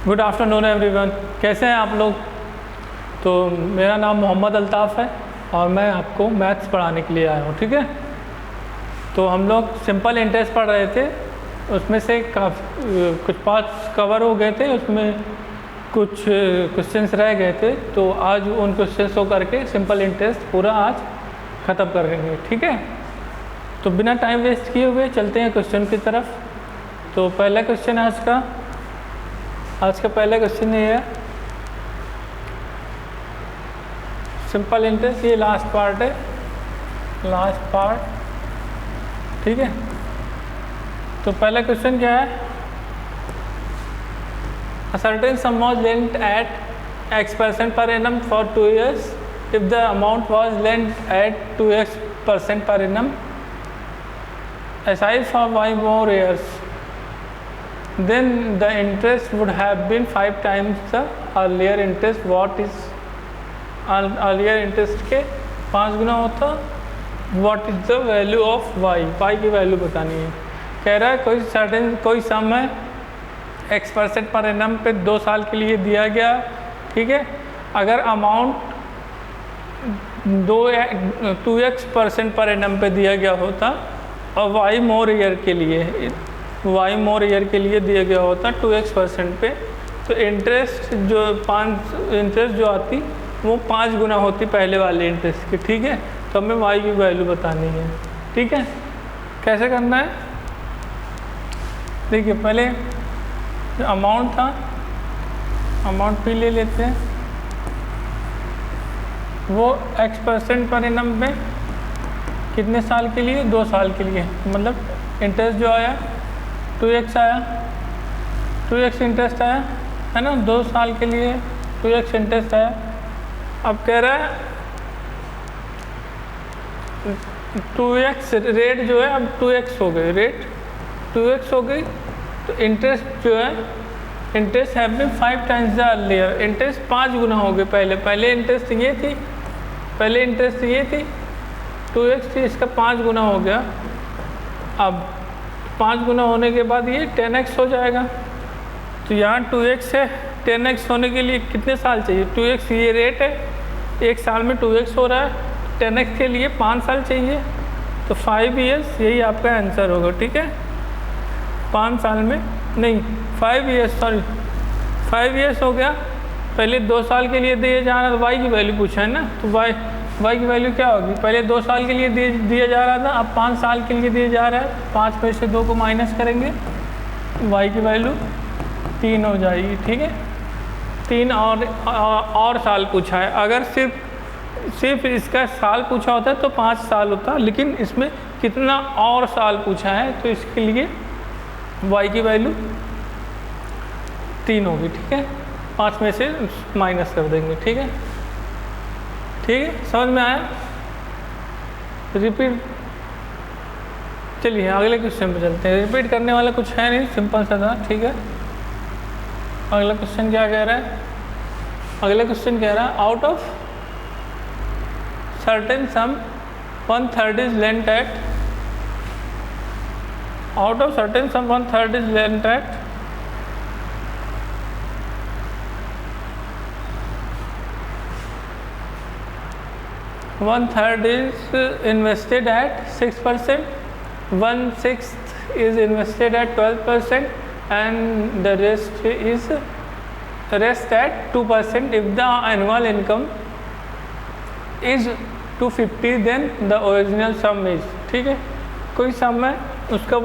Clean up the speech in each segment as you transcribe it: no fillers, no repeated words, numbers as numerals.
Good afternoon everyone, कैसे हैं आप लोग। तो मेरा नाम मोहम्मद अल्ताफ़ है और मैं आपको मैथ्स पढ़ाने के लिए आया हूँ। ठीक है, तो हम लोग सिंपल इंटरेस्ट पढ़ रहे थे, उसमें से कुछ पार्ट्स कवर हो गए थे, उसमें कुछ क्वेश्चंस रह गए थे। तो आज उन क्वेश्चंस को करके सिंपल इंटरेस्ट पूरा आज ख़त्म करेंगे। ठीक है, तो बिना टाइम वेस्ट किए हुए चलते हैं क्वेश्चन की तरफ। तो पहला क्वेश्चन आज का पहला क्वेश्चन ये है, सिंपल इंटरेस्ट। ये लास्ट पार्ट है, लास्ट पार्ट। ठीक है, तो पहला क्वेश्चन क्या है, a certain sum was lent at x% per annum for 2 years if the amount was lent at 2x% per annum aside for y more years, then the interest would have been 5 times the earlier interest. What is earlier interest के 5 गुना होता। What is the value of y? y की value बतानी है। कह रहा है कोई सम है x% पर एनम पे 2 साल के लिए दिया गया। ठीक है, अगर अमाउंट 2x% पर एनम पे दिया गया होता और y मोर ईयर के लिए दिया गया होता 2x% पे, तो इंटरेस्ट जो आती वो 5 गुना होती पहले वाले इंटरेस्ट की। ठीक है, तो हमें y की वैल्यू बतानी है। ठीक है, कैसे करना है, देखिए पहले जो अमाउंट था, अमाउंट भी ले लेते हैं। वो x% पर एनम पे कितने साल के लिए, 2 साल के लिए, मतलब इंटरेस्ट जो आया 2x आया, 2x इंटरेस्ट आया है ना, 2 साल के लिए 2x इंटरेस्ट आया। अब कह रहा है 2x रेट जो है अब 2x हो गई, रेट 2x हो गई। तो इंटरेस्ट जो है, interest have been 5 times the earlier, interest 5 गुना हो गए। पहले इंटरेस्ट ये थी 2x थी, इसका 5 गुना हो गया। अब 5 गुना होने के बाद ये 10x हो जाएगा। तो यहाँ 2x है, 10x होने के लिए कितने साल चाहिए, 2x ये रेट है, 1 साल में 2x हो रहा है, 10x के लिए 5 साल चाहिए, तो 5 years यही आपका आंसर होगा। ठीक है, 5 साल में नहीं, 5 years हो गया। पहले 2 साल के लिए दिए जा रहा, y की वैल्यू पूछा है ना, तो y की वैल्यू क्या होगी, पहले 2 साल के लिए दिया जा रहा था, अब 5 साल के लिए दिया जा रहा है। 5 में से 2 को माइनस करेंगे, y की वैल्यू 3 हो जाएगी। ठीक है, 3 और साल पूछा है। अगर सिर्फ इसका साल पूछा होता है तो 5 साल होता, लेकिन इसमें कितना और साल पूछा है, तो इसके लिए y की वैल्यू 3 होगी। ठीक है, 5 में से माइनस कर देंगे। ठीक है, समझ में आया। रिपीट, चलिए अगले क्वेश्चन पे चलते हैं। रिपीट करने वाला कुछ है नहीं, सिंपल सा था। ठीक है, अगला क्वेश्चन क्या कह रहा है, अगला क्वेश्चन कह रहा है out of certain sum 1/3 is lent at, out of certain sum 1/3 is lent at 1/3 is invested at 6%, 1/6 is invested at 12%, and the rest at 2%. If the annual income is 250, then the original sum is, ठीक है, कोई सम है उसका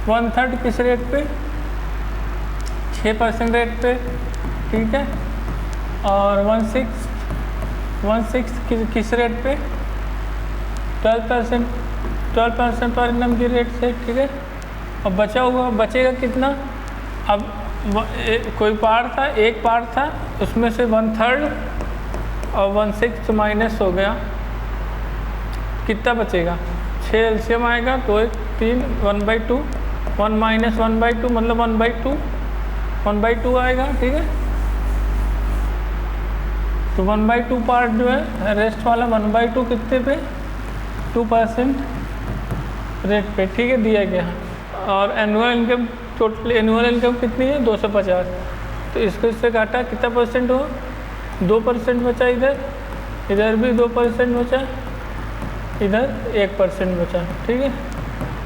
1/3 किस rate पे, 6% rate पे। ठीक है, और 1/6 किस रेट पे, 12% पर एनम की रेट से। ठीक है, अब बचेगा कितना, अब कोई पार्ट था, एक पार्ट था, उसमें से 1/3 और 1/6 माइनस हो गया, कितना बचेगा, 6 एलसीएम आएगा तो 3, 1/2, 1 माइनस 1/2 मतलब 1/2 आएगा। ठीक है, तो 1/2 पार्ट जो है, रेस्ट वाला 1/2 कितने पे, 2% रेट पे। ठीक है, दिया गया। और annual income total annual income कितनी है 250, तो इसको इससे काटा कितना परसेंट हुआ 2% बचा, इधर भी 2% बचा, इधर 1% बचा, ठीक है।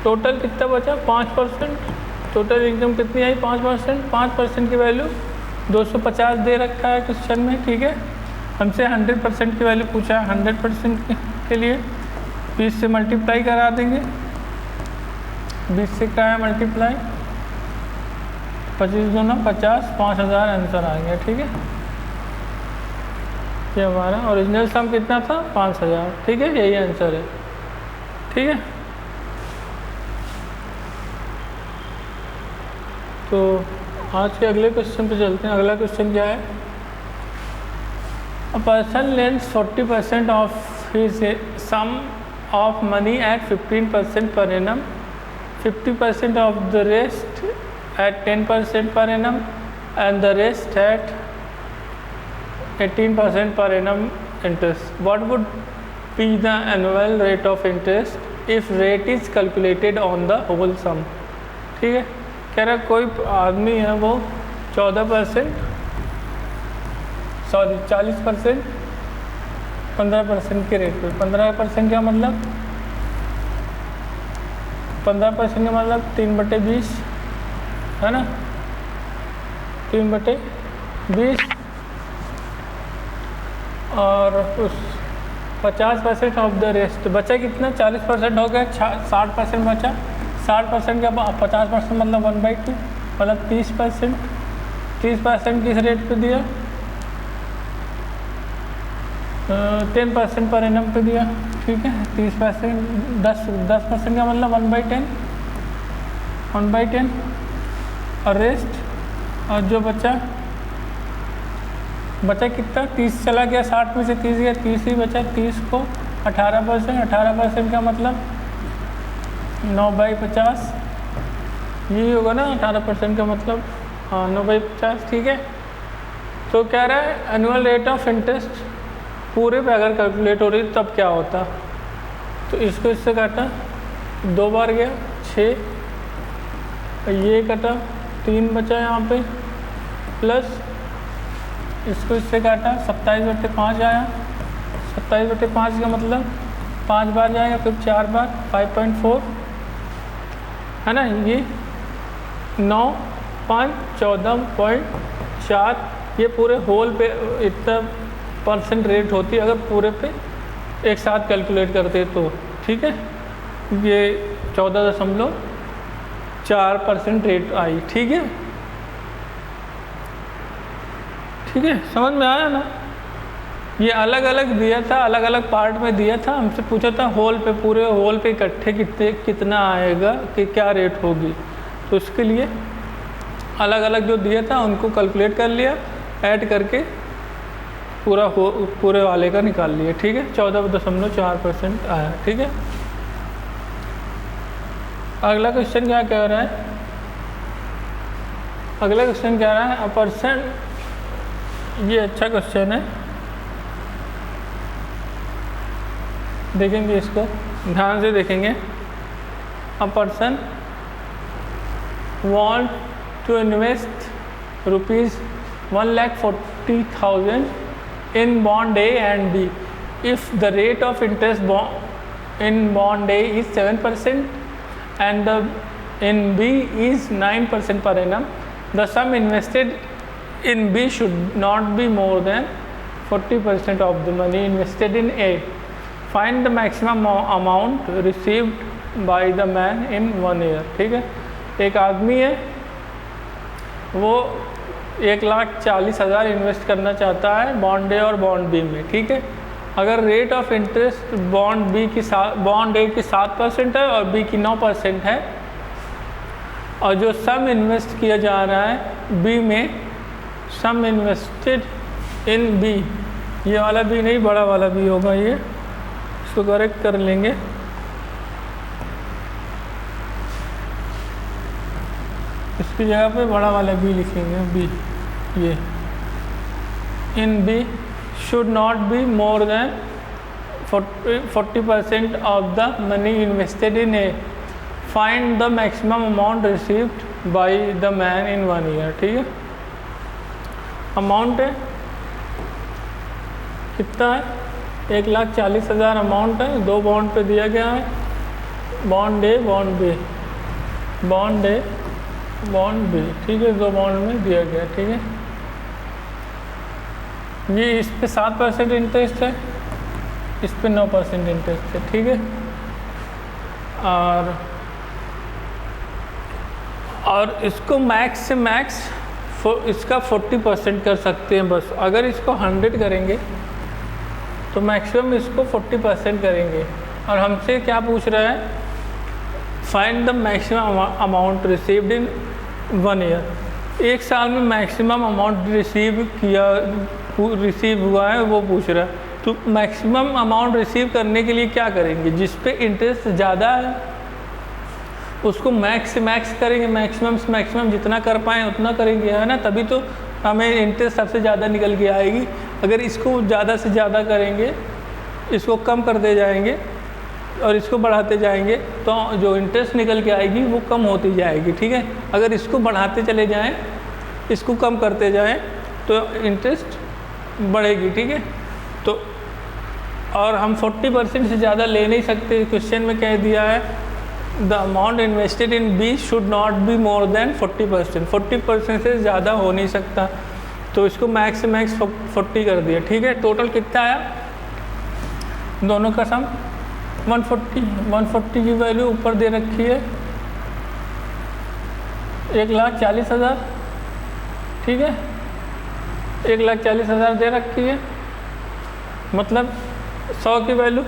टोटल कितना बचा 5%, टोटल इनकम कितनी आई 5%, 5% की वैल्यू 250 दे रखा है क्वेश्चन में, ठीक है। हमसे 100% की वैल्यू पूछा है, 100% के लिए 20 से मल्टीप्लाई करा देंगे, 20 से क्या है मल्टीप्लाई, 25 दूना 50, 5000 आंसर आ गया, ठीक है। ये हमारा ओरिजिनल सम कितना था 5000, ठीक है, यही आंसर है, ठीक है। तो आज के अगले क्वेश्चन पे चलते हैं। अगला क्वेश्चन क्या है, a person lends 40% of his sum of money at 15% per annum, 50% of the rest at 10% per annum and the rest at 18% per annum interest. What would be the annual rate of interest if rate is calculated on the whole sum? ठीक है, कह रहा कोई आदमी है वो 14%, sorry 40%, 15% के rate पे, 15% क्या मतलब 15% का मतलब 3/20 है ना, 3/20 और उस 50% ऑफ द रेस्ट बचा कितना 40% हो गया, 60% बचा, 60% का 50% मतलब 1/2 मतलब 30%, 30% किस रेट पे दिया 10% पर एनम पे दिया, ठीक है। 30% 10% का मतलब 1/10, 1/10 और रेस्ट, और जो बचा कितना 30 चला गया, 60 में से 30 गया, 30 ही बचा, 30 को 18%, 18% का मतलब 9/50, यही होगा ना 18% का मतलब, हाँ 9/50, ठीक है। तो कह रहा है एनुअल रेट ऑफ इंटरेस्ट पूरे पे अगर कैलकुलेट हो रही तब क्या होता, तो इसको इससे काटा 2 बार गया 6, ये कटा 3 बचा यहाँ पे, प्लस इसको इससे काटा 27/5 आया, 27/5 का मतलब 5 बार जाएगा, फिर 4 बार 5.4 है ना, ये 9, 5, 14.4, ये पूरे होल पे इतना % रेट होती है अगर पूरे पे एक साथ कैलकुलेट करते तो, ठीक है। ये 14.4% रेट आई, ठीक है, ठीक है, समझ में आया ना। ये अलग अलग दिया था, अलग अलग पार्ट में दिया था, हमसे पूछा था होल पे, पूरे होल पे इकट्ठे कितना आएगा कि क्या रेट होगी, तो उसके लिए अलग अलग जो दिया था उनको कैलकुलेट कर लिया, ऐड करके पूरे वाले का निकाल लिया, ठीक है। 14.4% आया, ठीक है। अगला क्वेश्चन क्या कह रहा है, अगला क्वेश्चन कह रहा है अ पर्सन, ये अच्छा क्वेश्चन है, देखेंगे इसको ध्यान से देखेंगे। A person want to invest ₹1,40,000 in bond A and B. If the rate of interest in bond A is 7% and in B is 9% per annum, the sum invested in B should not be more than 40% of the money invested in A. Find the maximum amount received by the man in 1 year. ठीक है, एक आदमी है वो 1,40,000 invest करना चाहता है bond ए और बॉन्ड बी में, ठीक है। अगर रेट ऑफ इंटरेस्ट बॉन्ड ए की 7% है और बी की 9% है, और जो सम इन्वेस्ट किया जा रहा है बी में, सम इन्वेस्टेड इन बी, ये वाला बी नहीं बड़ा वाला बी होगा, ये इसको करेक्ट कर लेंगे, इसकी जगह पे बड़ा वाला बी लिखेंगे, बी, ये in B should not be more than 40% of the money invested in A, find the maximum amount received by the man in 1 year, ठीक है। अमाउंट है कितना है, 1,40,000 अमाउंट है, 2 बॉन्ड पे दिया गया है, bond a bond B, bond a bond B, ठीक है, 2 बॉन्ड में दिया गया, ठीक है। ये इस पे 7% इंटरेस्ट है, इस पे 9% इंटरेस्ट है, ठीक है। और इसको मैक्स से मैक्स इसका 40% कर सकते हैं बस। अगर इसको 100 करेंगे तो मैक्सिमम इसको 40% करेंगे। और हमसे क्या पूछ रहा है, find the maximum amount received in 1 year. 1 साल में मैक्सिमम अमाउंट रिसीव हुआ है वो पूछ रहा है। तो मैक्सिमम अमाउंट रिसीव करने के लिए क्या करेंगे, जिस पे इंटरेस्ट ज़्यादा है उसको मैक्स से मैक्स करेंगे, मैक्सिमम से मैक्सिमम जितना कर पाएँ उतना करेंगे, है ना, तभी तो हमें इंटरेस्ट सबसे ज़्यादा निकल के आएगी। अगर इसको ज़्यादा से ज़्यादा करेंगे, इसको कम करते जाएंगे और इसको बढ़ाते जाएंगे तो जो इंटरेस्ट निकल के आएगी वो कम होती जाएगी, ठीक है। अगर इसको बढ़ाते चले जाएं, इसको कम करते जाएं तो इंटरेस्ट बढ़ेगी, ठीक है। तो और हम 40% से ज़्यादा ले नहीं सकते। क्वेश्चन में कह दिया है the amount invested in B should not be more than 40%। 40% से ज़्यादा हो नहीं सकता, तो इसको मैक्स से मैक्स 40 कर दिया, ठीक है। टोटल कितना आया दोनों का सम 140 की वैल्यू ऊपर दे रखी है 1,40,000, ठीक है। 1,40,000 दे रखी है, मतलब 100 की वैल्यू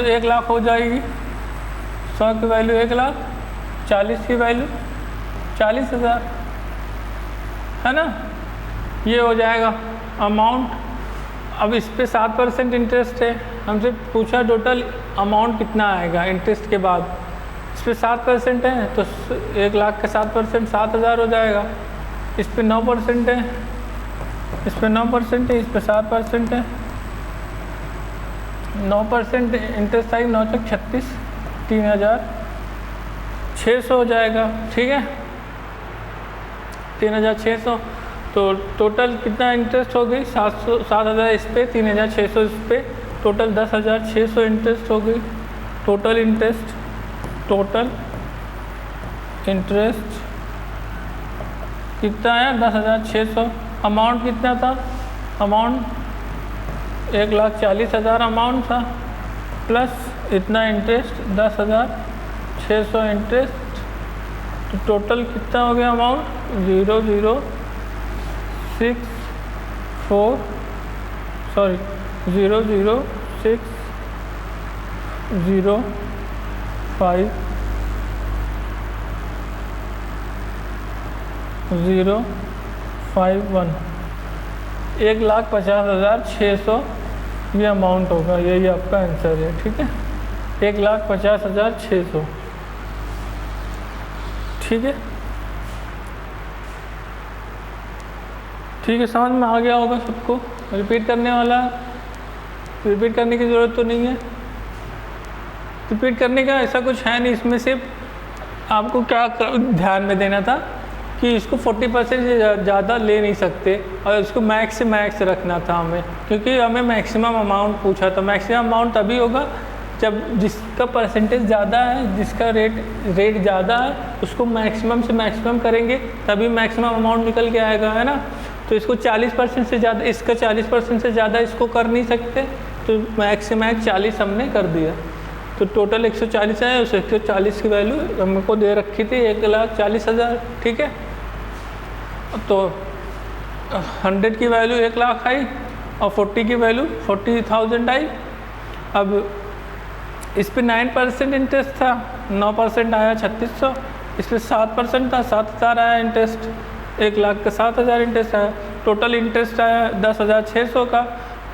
1 लाख हो जाएगी। 100 की वैल्यू 1 लाख, 40 की वैल्यू 40,000, है ना। ये हो जाएगा अमाउंट। अब इस पे 7% इंटरेस्ट है, हमसे पूछा टोटल अमाउंट कितना आएगा इंटरेस्ट के बाद। इस पे 7% है तो 1 लाख का 7% 7,000 हो जाएगा। इस पे 9% है, इस पे 9% है, इस पे 7% है। 9% इंटरेस्ट आई, 9 तक 36, 3,600 हो जाएगा, ठीक है। 3,600 तो टोटल कितना इंटरेस्ट हो गई 7,000 इस पे, 3,600 इस पे, टोटल 10,600 इंटरेस्ट हो गई। टोटल इंटरेस्ट कितना है 10,600। अमाउंट कितना था, अमाउंट 1,40,000 अमाउंट था, प्लस इतना इंटरेस्ट 10,600 इंटरेस्ट, तो टोटल कितना हो गया अमाउंट 0,0650 0,51 1,50,600 ये अमाउंट होगा, यही आपका आंसर है, ठीक है। 1,50,600, ठीक है। ठीक है, समझ में आ गया होगा सबको। रिपीट करने वाला, रिपीट करने की ज़रूरत तो नहीं है। रिपीट करने का ऐसा कुछ है नहीं, इसमें सिर्फ आपको क्या ध्यान में देना था कि इसको 40% से ज़्यादा ले नहीं सकते और इसको मैक्स से मैक्स रखना था हमें, क्योंकि हमें मैक्सिमम अमाउंट पूछा था। मैक्सिमम अमाउंट तभी होगा जब जिसका परसेंटेज ज़्यादा है, जिसका रेट ज़्यादा है, उसको मैक्सिमम से मैक्सिमम करेंगे तभी मैक्सिमम अमाउंट निकल के आएगा, है ना। तो इसको 40% से ज़्यादा, इसका 40% से ज़्यादा इसको कर नहीं सकते, तो मैक्स से मैक्स 40 हमने कर दिया। तो टोटल 140 है, उस 140 की वैल्यू हमको दे रखी थी 1,40,000, ठीक है। तो 100 की वैल्यू 1 लाख आई और 40 की वैल्यू 40,000 आई। अब इस पे 9% इंटरेस्ट था, 9% आया 3600, इस पर 7% था 7,000 आया इंटरेस्ट, 1 लाख का 7,000 इंटरेस्ट आया। टोटल इंटरेस्ट आया 10,600 का,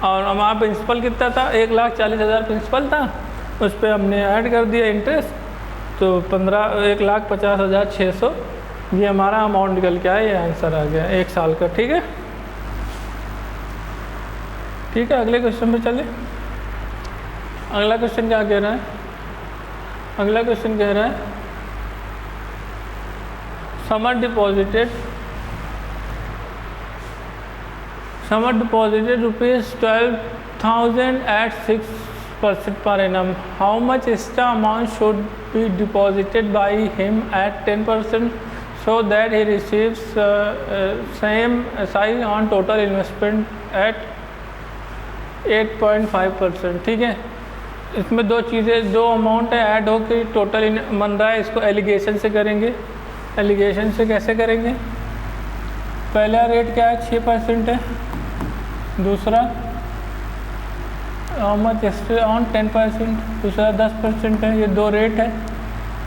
और हमारा प्रिंसिपल कितना था 1,40,000 प्रिंसिपल था, उस पर हमने ऐड कर दिया इंटरेस्ट, तो 1,50,600 ये हमारा अमाउंट निकल के आया, ये आंसर आ गया 1 साल का, ठीक है। ठीक है, अगले क्वेश्चन पे चले। अगला क्वेश्चन क्या कह रहा है, अगला क्वेश्चन कह रहा है sum are deposited rupees 12,000 at 6% per annum. How much extra amount should be deposited by him at 10% so that he receives same SI on total investment at 8.5%? ठीक है, इसमें दो चीज़ें, दो अमाउंट है ऐड हो के टोटल बन रहा है। इसको एलिगेशन से करेंगे। एलिगेशन से कैसे करेंगे? पहला रेट क्या है? 6% है। दूसरा मच एक्स्ट्रा ऑन 10%, दूसरा 10% है। ये दो रेट है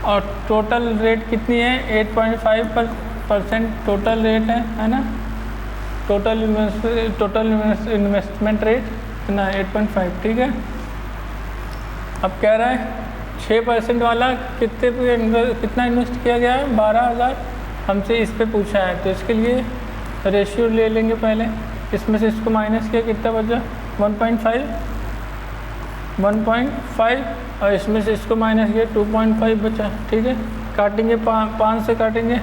और टोटल रेट कितनी है? 8.5% टोटल रेट है ना। टोटल इन्वेस्टमेंट रेट ना 8.5, ठीक है। अब कह रहा है 6% वाला कितना इन्वेस्ट किया गया है? 12,000 हमसे इस पे पूछा है, तो इसके लिए रेशियो ले लेंगे पहले। इसमें से इसको माइनस किया, कितना बचा? 1.5 और इसमें से इसको माइनस किया 2.5 बचा, ठीक है। काटेंगे 5 से काटेंगे,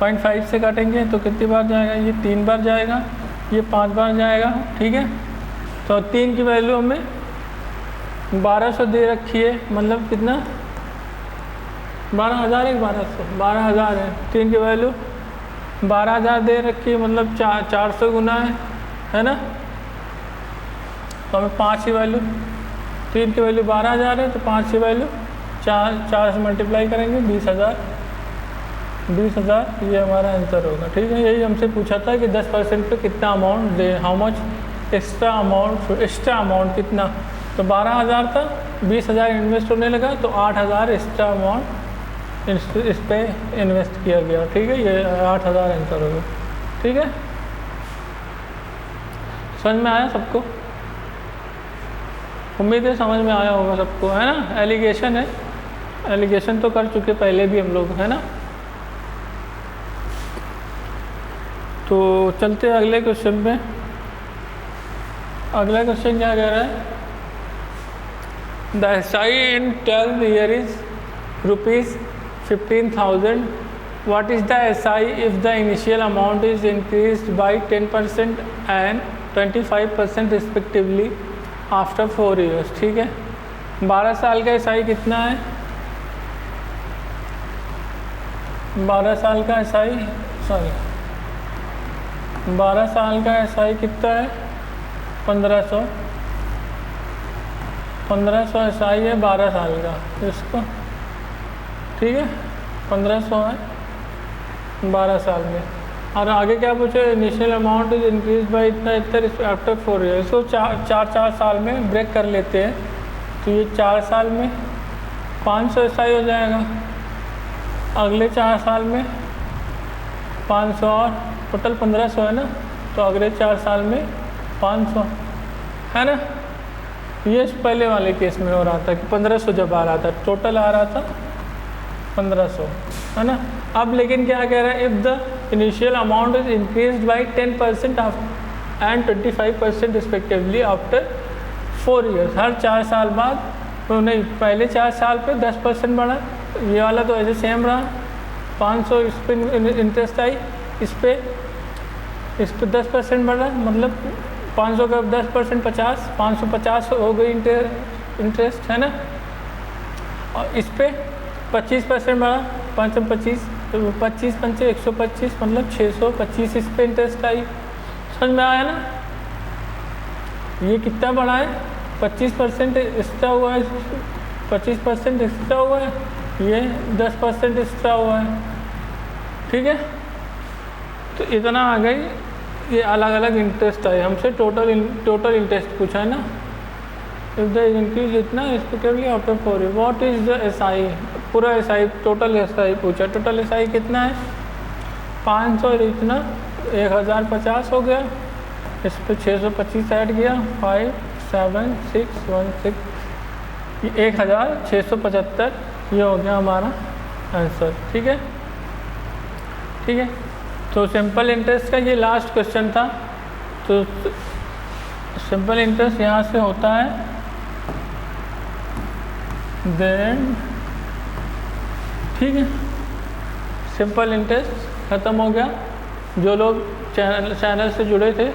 0.5 से काटेंगे तो कितनी बार जाएगा? ये 3 बार जाएगा, ये 5 बार जाएगा, ठीक है। तो 3 की वैल्यू हमें 1200 दे रखी है, मतलब कितना? 12,000 है, 12,000 है। 3 की वैल्यू 12,000 दे रखी है, मतलब 400 गुना है ना। तो हमें 5 की वैल्यू, 3 की वैल्यू 12,000 है, तो 5 की वैल्यू 4 से मल्टीप्लाई करेंगे 20,000, ये हमारा आंसर होगा, ठीक है। यही हमसे पूछा था कि 10% पे कितना amount they, how much extra amount कितना? तो 12,000 था, 20,000 इन्वेस्ट होने लगा, तो 8,000 एक्स्ट्रा अमाउंट इस पे इन्वेस्ट किया गया, ठीक है। ये 8,000 आंसर होगा, ठीक है। समझ में आया सबको? उम्मीद है समझ में आया होगा सबको, है ना। एलिगेशन है, एलिगेशन तो कर चुके पहले भी हम लोग, है ना। तो चलते हैं अगले क्वेश्चन में। अगला क्वेश्चन क्या कह रहा है? The SI in 12 year is rupees 15,000. What is the SI if the initial amount is increased by 10% and 25% respectively after 4 years? ठीक है। 12 साल का SI कितना है? 12 साल का SI 12 साल का SI कितना है? 1500 SI है 12 साल का, इसको ठीक है 1500 है 12 साल में। और आगे क्या पूछे? Initial amount is increase by इतना आफ्टर 4 ईयर। इसको 4 साल में ब्रेक कर लेते हैं, तो ये 4 साल में 500 SI हो जाएगा, अगले 4 साल में 500 और टोटल 1500 है ना, तो अगले 4 साल में 500 है ना। ये पहले वाले केस में हो रहा था कि 1500 जब आ रहा था, टोटल आ रहा था 1500, है ना। अब लेकिन क्या कह रहा है? If the initial amount is increased by 10% and 25% respectively after 4 years. हर 4 साल बाद, तो नहीं, पहले 4 साल पे 10% बढ़ा, ये वाला तो ऐसे सेम रहा, 500 इस पर इंटरेस्ट आई, इस पर 10% बढ़ा, मतलब 500 का 10% 50, 550 हो गई इंटरेस्ट, है ना। और इस पर 25% बढ़ा, 525, तो 25 पंचे 125, मतलब 625 इस पर इंटरेस्ट आई। समझ में आया ना? ये कितना बढ़ा है? 25% एक्स्ट्रा हुआ है, 25% एक्स्ट्रा हुआ है, ये 10% एक्स्ट्रा हुआ है, ठीक है। तो इतना आ गई, ये अलग अलग इंटरेस्ट आए हमसे, टोटल इंटरेस्ट पूछा है ना। इफ द इंक्रीज इतना respectively after 4 year, what is the SI? पूरा SI, टोटल SI पूछा। टोटल SI कितना है? 500 इतना 1050 हो गया, इस पर 625 ऐड किया, 57616, 1675, ये हो गया हमारा आंसर, ठीक है। ठीक है, तो सिंपल इंटरेस्ट का ये लास्ट क्वेश्चन था। तो सिंपल इंटरेस्ट यहाँ से होता है, देन ठीक है, सिंपल इंटरेस्ट ख़त्म हो गया। जो लोग चैनल से जुड़े थे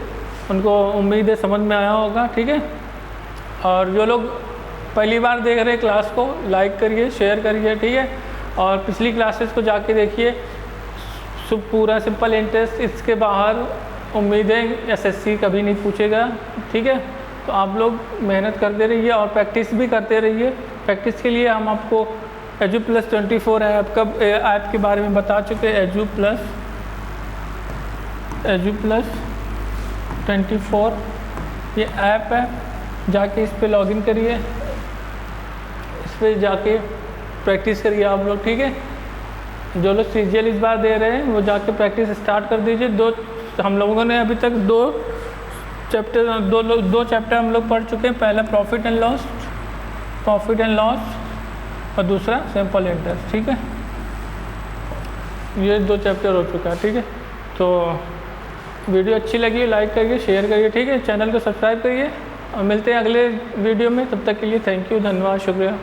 उनको उम्मीद है समझ में आया होगा, ठीक है। और जो लोग पहली बार देख रहे हैं क्लास को, लाइक करिए, शेयर करिए, ठीक है। और पिछली क्लासेस को जाके देखिए, पूरा सिंपल इंटरेस्ट, इसके बाहर उम्मीद है एसएससी कभी नहीं पूछेगा, ठीक है। तो आप लोग मेहनत करते रहिए और प्रैक्टिस भी करते रहिए। प्रैक्टिस के लिए हम आपको EduPlus24 ऐप के बारे में बता चुके हैं। EduPlus24 ये ऐप है, जाके इस पे लॉगिन करिए, इस पे जाके प्रैक्टिस करिए आप लोग, ठीक है। जो लोग सीजीएल इस बार दे रहे हैं वो जाके प्रैक्टिस स्टार्ट कर दीजिए। हम लोगों ने अभी तक दो चैप्टर हम लोग पढ़ चुके हैं। पहला प्रॉफिट एंड लॉस और दूसरा सिंपल इंटरेस्ट, ठीक है। ये 2 चैप्टर हो चुका है, ठीक है। तो वीडियो अच्छी लगी लाइक करिए, शेयर करिए, ठीक है। चैनल को सब्सक्राइब करिए और मिलते हैं अगले वीडियो में। तब तक के लिए थैंक यू, धन्यवाद, शुक्रिया।